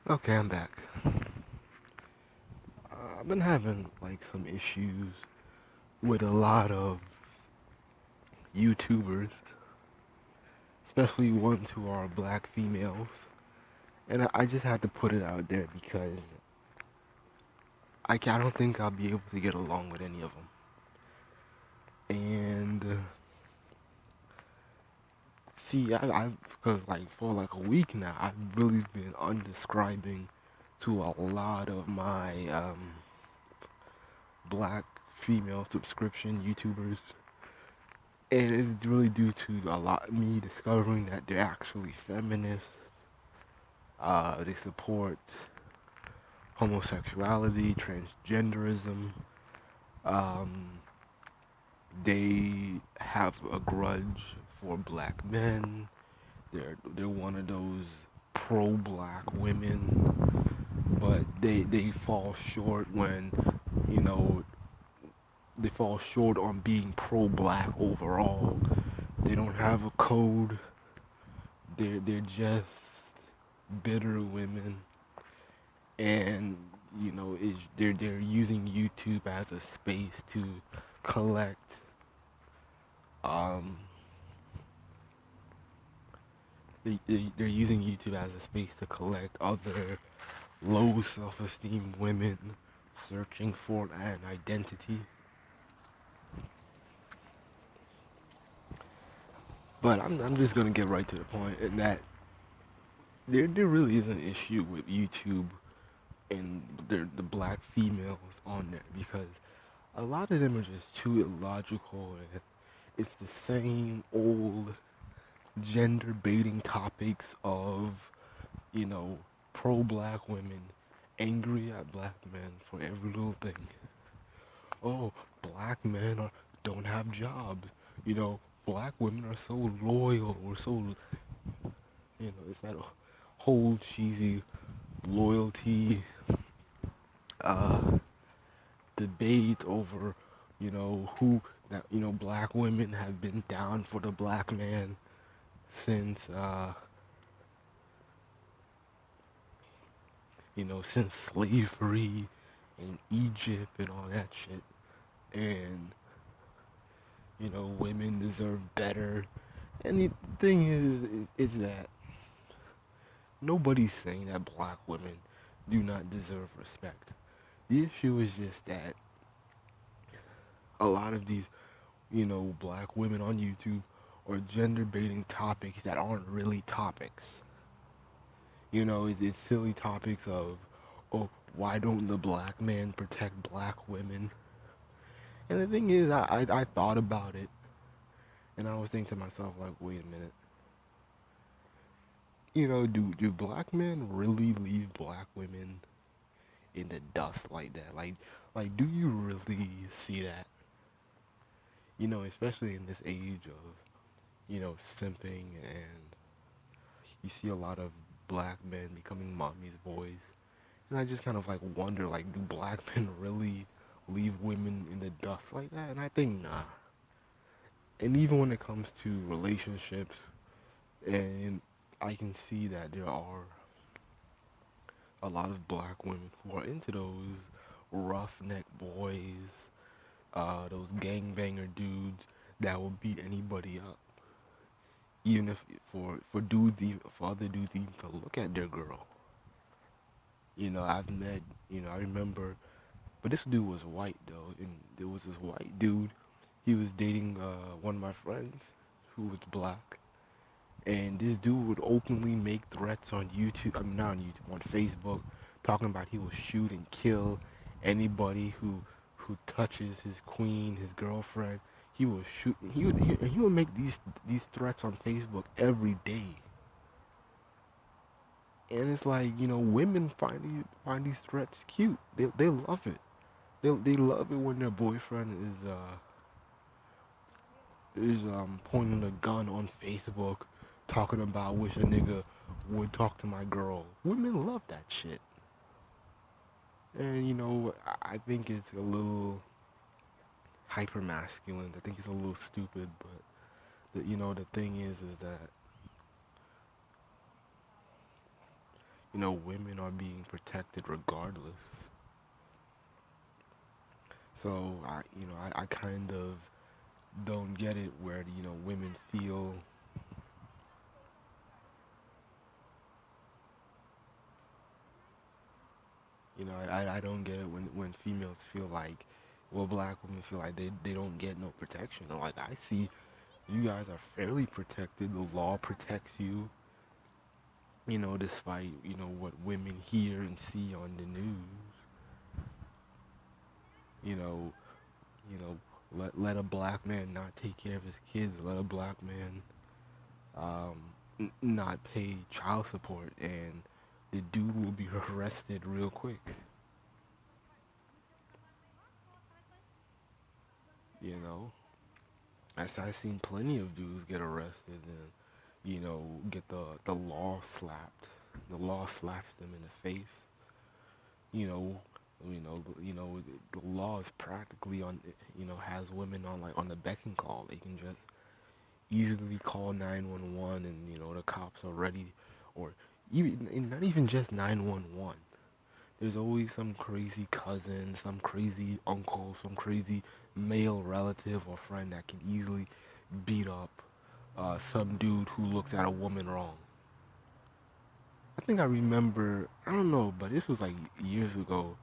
Okay, I'm back. I've been having like some issues with a lot of YouTubers, especially ones who are black females. And I just had to put it out there because I don't think I'll be able to get along with any of them. And see, because like for like a week now, I've really been undescribing to a lot of my black female subscription YouTubers. And it's really due to a lot me discovering that they're actually feminists. They support homosexuality, transgenderism. Um, they have a grudge for black men. They're one of those pro-black women, but they fall short when you know they fall short on being pro-black overall. They don't have a code. They're just bitter women, and they're using YouTube as a space to collect um they're using YouTube as a space to collect other low self-esteem women searching for an identity. But I'm just gonna get right to the point in that there really is an issue with YouTube and the black females on there because a lot of them are just too illogical, and it's the same old gender baiting topics of, you know, pro black women angry at black men for every little thing. Oh, black men don't have jobs. You know, black women are so loyal. We're so, it's that whole cheesy loyalty uh, debate over, who that, black women have been down for the black man since, since slavery in Egypt and all that shit. And, women deserve better. And the thing is that nobody's saying that black women do not deserve respect. The issue is just that a lot of these, black women on YouTube are gender baiting topics that aren't really topics. It's silly topics of, oh, why don't the black man protect black women? And the thing is, I thought about it, and I was thinking to myself, like, wait a minute. Do black men really leave black women in the dust like that? Like, do you really see that? Especially in this age of, simping, and you see a lot of black men becoming mommy's boys. And I just kind of like wonder, like, do black men really leave women in the dust like that? And I think nah. And even when it comes to relationships, and I can see that there are a lot of black women who are into those roughneck boys, those gangbanger dudes that will beat anybody up, even if for other dudes even to look at their girl. I've met, I remember, but this dude was white though, and there was this white dude. He was dating one of my friends who was black, and this dude would openly make threats on YouTube. I mean, not on YouTube, on Facebook, talking about he will shoot and kill anybody who touches his queen, his girlfriend. He will shoot. He would make these threats on Facebook every day. And it's like, women find these threats cute. They love it. They love it when their boyfriend is pointing a gun on Facebook, talking about wish a nigga would talk to my girl. Women love that shit. And I think it's a little hyper masculine. I think it's a little stupid, but the thing is that women are being protected regardless. So I kind of don't get it where women feel. I don't get it when females feel like, well, black women feel like they don't get no protection. Like, I see you guys are fairly protected. The law protects you, despite, what women hear and see on the news. You know, you know, let a black man not take care of his kids. Let a black man not pay child support, and the dude will be arrested real quick. You know, I've seen plenty of dudes get arrested and get the law slapped. The law slaps them in the face. You know, the law is practically on. Has women on like on the beck and call. They can just easily call 911, and the cops are ready, or even and not even just 911. There's always some crazy cousin, some crazy uncle, some crazy male relative or friend that can easily beat up some dude who looks at a woman wrong. I think I remember, I don't know, but this was like years ago,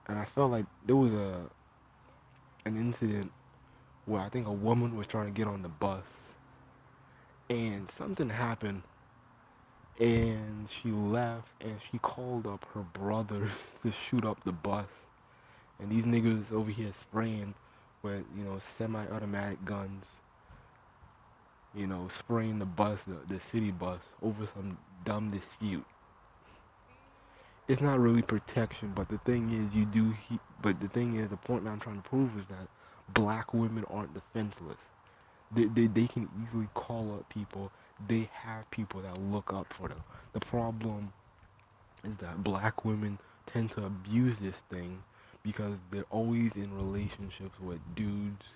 and I felt like there was an incident where I think a woman was trying to get on the bus, and something happened, and she left, and she called up her brothers to shoot up the bus, and these niggas over here spraying with semi-automatic guns, spraying the bus, the city bus, over some dumb dispute. It's not really protection, but the thing is, but the thing is, the point that I'm trying to prove is that black women aren't defenseless. They can easily call up people. They have people that look up for them. The problem is that black women tend to abuse this thing because they're always in relationships with dudes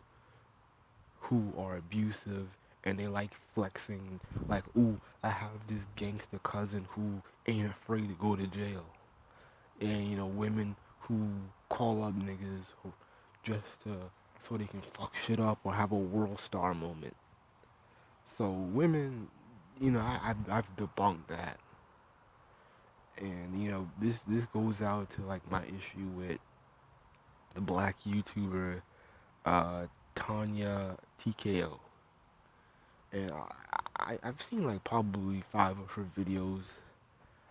who are abusive, and they like flexing, like, ooh, I have this gangster cousin who ain't afraid to go to jail. And women who call up niggas just to so they can fuck shit up or have a world star moment. So women, I've debunked that, and this goes out to like my issue with the black YouTuber uh, TonyaTKO, and I've seen like probably 5 of her videos.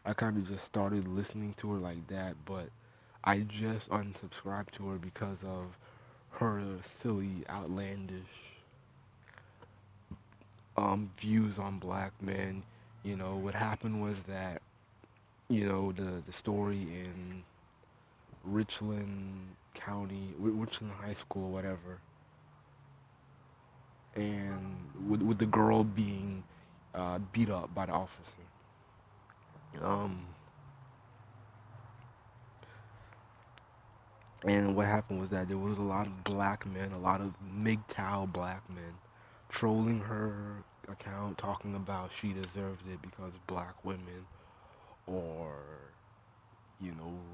I kind of just started listening to her like that, but I just unsubscribed to her because of her silly, outlandish views on black men. What happened was that the story in Richland County, Richland High School, whatever, and with the girl being beat up by the officer. Um, And what happened was that there was a lot of black men, a lot of MGTOW black men, trolling her account, talking about she deserved it because black women or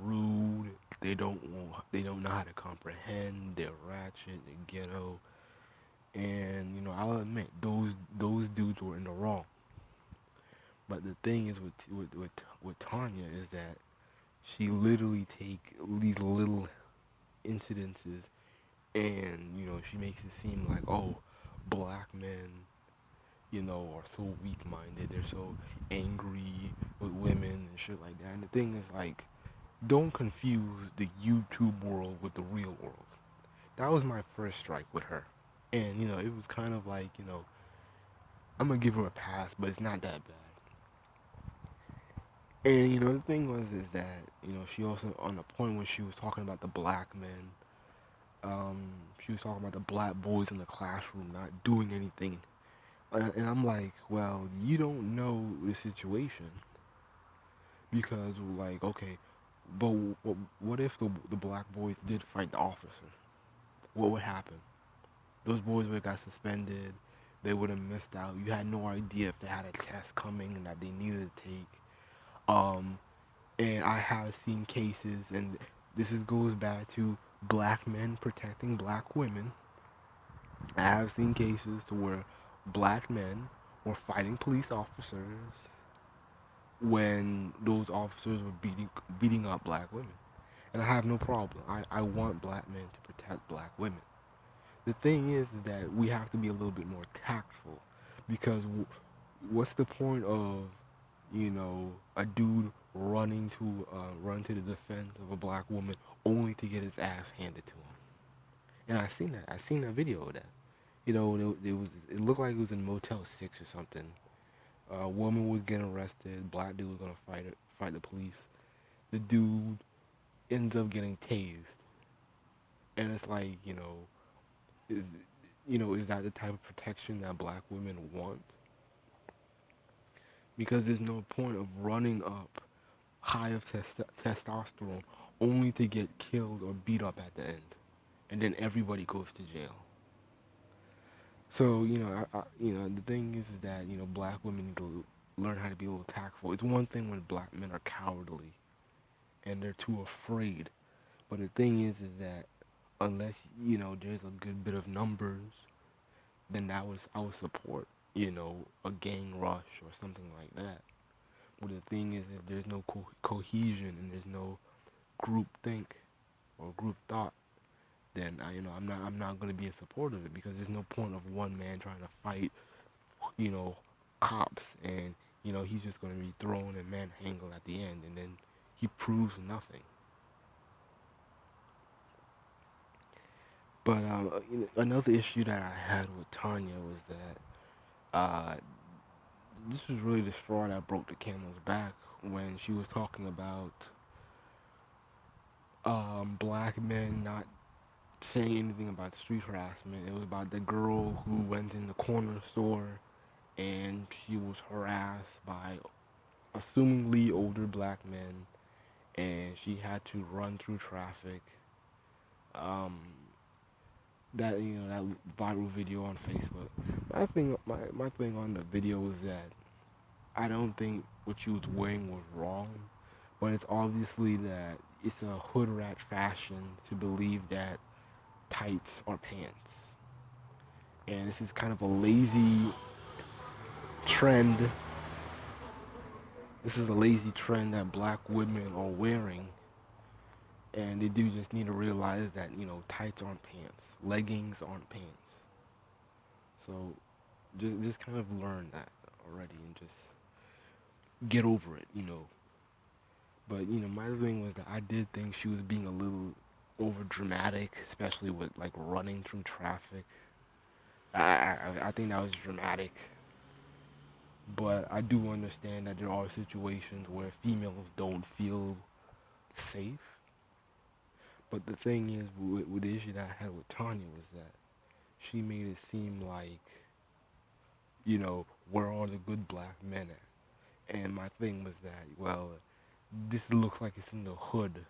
rude. They don't know how to comprehend. They're ratchet. They're ghetto. And I'll admit those dudes were in the wrong. But the thing is with Tanya is that she literally take these little incidences, and she makes it seem like, oh, black men are so weak-minded, they're so angry with women and shit like that. And the thing is, like, don't confuse the YouTube world with the real world. That was my first strike with her, and it was kind of like, I'm gonna give her a pass, but it's not that bad. And the thing was is that she also, on the point when she was talking about the black men, she was talking about the black boys in the classroom not doing anything. And I'm like, well, you don't know the situation. Because, like, okay, but what if the black boys did fight the officer? What would happen? Those boys would have got suspended. They would have missed out. You had no idea if they had a test coming and that they needed to take. And I have seen cases, and goes back to black men protecting black women. I have seen cases to where black men were fighting police officers when those officers were beating up black women. And I have no problem. I want black men to protect black women. The thing is that we have to be a little bit more tactful, because what's the point of, a dude run to the defense of a black woman only to get his ass handed to him? And I seen that. I seen that video of that. It looked like it was in Motel 6 or something. A woman was getting arrested. Black dude was gonna fight the police. The dude ends up getting tased, and it's like, is is that the type of protection that black women want? Because there's no point of running up high of testosterone only to get killed or beat up at the end, and then everybody goes to jail. So the thing is that black women need to learn how to be a little tactful. It's one thing when black men are cowardly and they're too afraid, but the thing is that unless there's a good bit of numbers, then I would support a gang rush or something like that. But the thing is, if there's no cohesion and there's no group think or group thought, then I'm not going to be in support of it, because there's no point of one man trying to fight you know cops, and he's just going to be thrown and manhandled at the end, and then he proves nothing. But another issue that I had with Tonya was that this was really the straw that broke the camel's back when she was talking about black men not saying anything about street harassment. It was about the girl who went in the corner store and she was harassed by assumingly older black men, and she had to run through traffic. Um, that viral video on Facebook. My thing on the video was that I don't think what she was wearing was wrong, but it's obviously that it's a hood rat fashion to believe that tights are pants, and this is kind of a lazy trend. This is a lazy trend that black women are wearing, and they do just need to realize that tights aren't pants, leggings aren't pants. So just kind of learn that already and just get over it. But my thing was that I did think she was being a little over dramatic, especially with like running through traffic. I think that was dramatic, but I do understand that there are situations where females don't feel safe. But the thing is, with the issue that I had with Tanya was that she made it seem like, where are the good black men at? And my thing was that, well, this looks like it's in the hood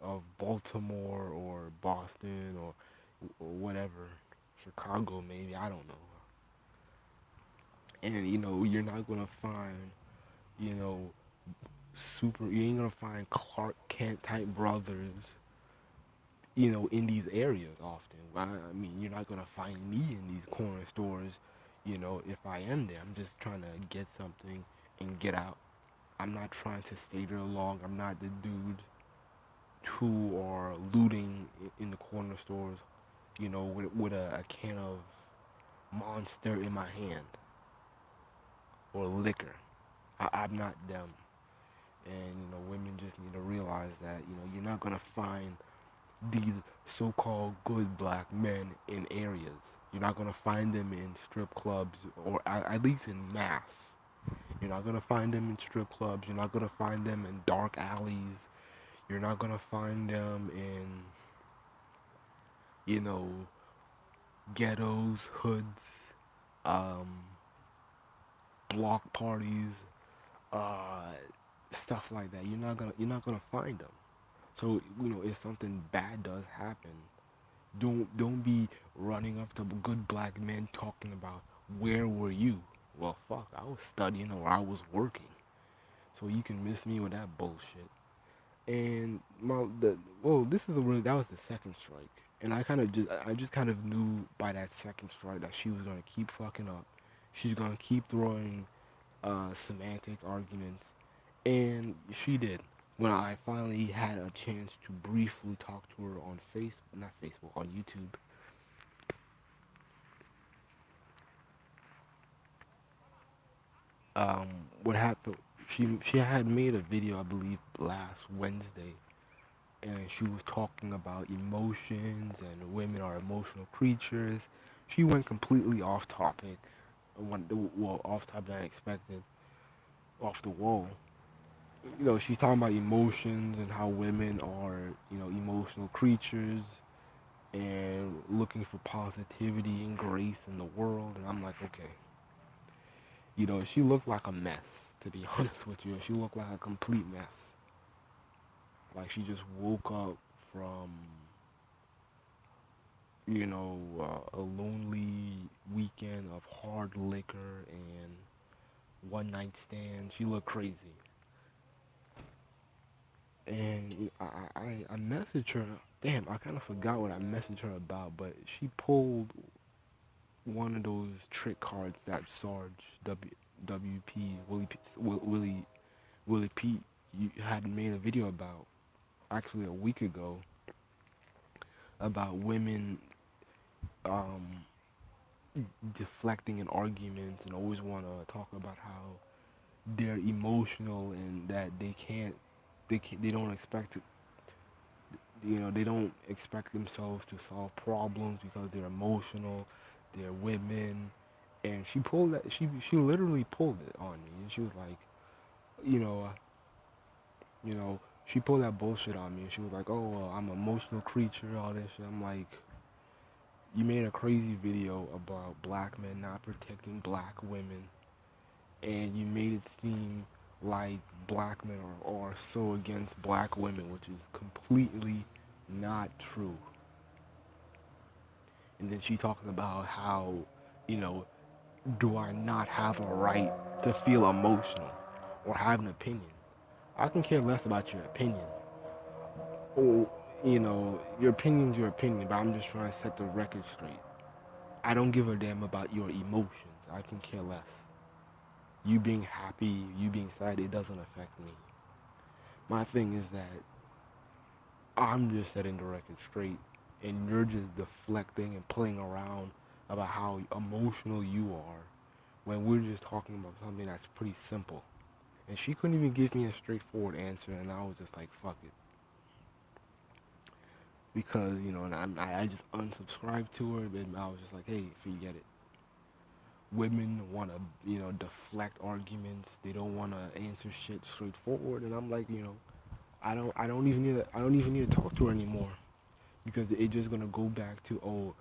of Baltimore or Boston or whatever, Chicago maybe, I don't know. And you're not gonna find, you know, you ain't gonna find Clark Kent type brothers, in these areas often. I mean, you're not gonna find me in these corner stores, if I am there. I'm just trying to get something and get out. I'm not trying to stay there long. I'm not the dude who are looting in the corner stores, with a can of Monster in my hand or liquor. I'm not them. And women just need to realize that you're not gonna find these so-called good black men in areas. You're not gonna find them in strip clubs, or at least in mass. You're not gonna find them in strip clubs. You're not gonna find them in dark alleys. You're not gonna find them in, you know, ghettos, hoods, um, block parties, uh, stuff like that. You're not gonna find them. So if something bad does happen, don't be running up to good black men talking about where were you. Well, fuck, I was studying or I was working. so you can miss me with that bullshit. And this is a really that was the second strike, and I just kind of knew by that second strike that she was gonna keep fucking up. She's gonna keep throwing semantic arguments, and she did. When I finally had a chance to briefly talk to her on not Facebook, on YouTube, um, what happened? She had made a video, I believe, last Wednesday, and she was talking about emotions and women are emotional creatures. She went completely off topic, off topic than I expected, off the wall. She's talking about emotions and how women are, emotional creatures and looking for positivity and grace in the world. And I'm like, okay, she looked like a mess, to be honest with you. She looked like a complete mess. Like she just woke up from, a lonely weekend of hard liquor and one night stand. She looked crazy. And I messaged her. Damn, I kind of forgot what I messaged her about, but she pulled one of those trick cards that Sarge WP Willie Pete you had made a video about actually a week ago about women um, deflecting in arguments and always want to talk about how they're emotional and that they don't expect to, they don't expect themselves to solve problems because they're emotional, they're women. And she literally pulled it on me, and she was like, you know uh, you know she pulled that bullshit on me, and she was like, oh well, I'm an emotional creature, all this shit. I'm like, you made a crazy video about black men not protecting black women, and you made it seem like black men are so against black women, which is completely not true. And then she talking about how, you know, do I not have a right to feel emotional or have an opinion? I can care less about your opinion. Or, your opinion's your opinion, but I'm just trying to set the record straight. I don't give a damn about your emotions. I can care less. You being happy, you being sad, it doesn't affect me. My thing is that I'm just setting the record straight, and you're just deflecting and playing around about how emotional you are when we're just talking about something that's pretty simple. And she couldn't even give me a straightforward answer, and I was just like, fuck it. Because, and I just unsubscribed to her, and I was just like, hey, forget it. Women want to, deflect arguments. They don't want to answer shit straightforward, and I'm like, I don't even need to talk to her anymore because it's just gonna go back to, oh,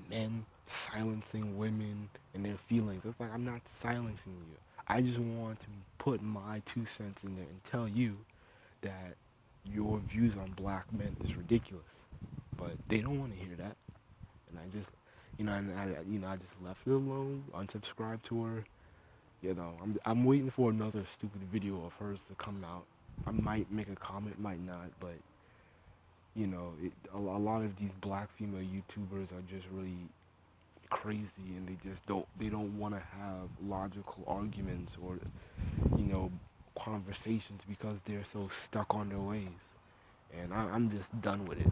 men silencing women and their feelings. It's like, I'm not silencing you. I just want to put my 2 cents in there and tell you that your views on black men is ridiculous. But they don't want to hear that, and I just, I just left it alone, unsubscribed to her. I'm waiting for another stupid video of hers to come out. I might make a comment, might not, but a lot of these black female YouTubers are just really crazy, and they don't want to have logical arguments or you know conversations because they're so stuck on their ways, and I'm just done with it.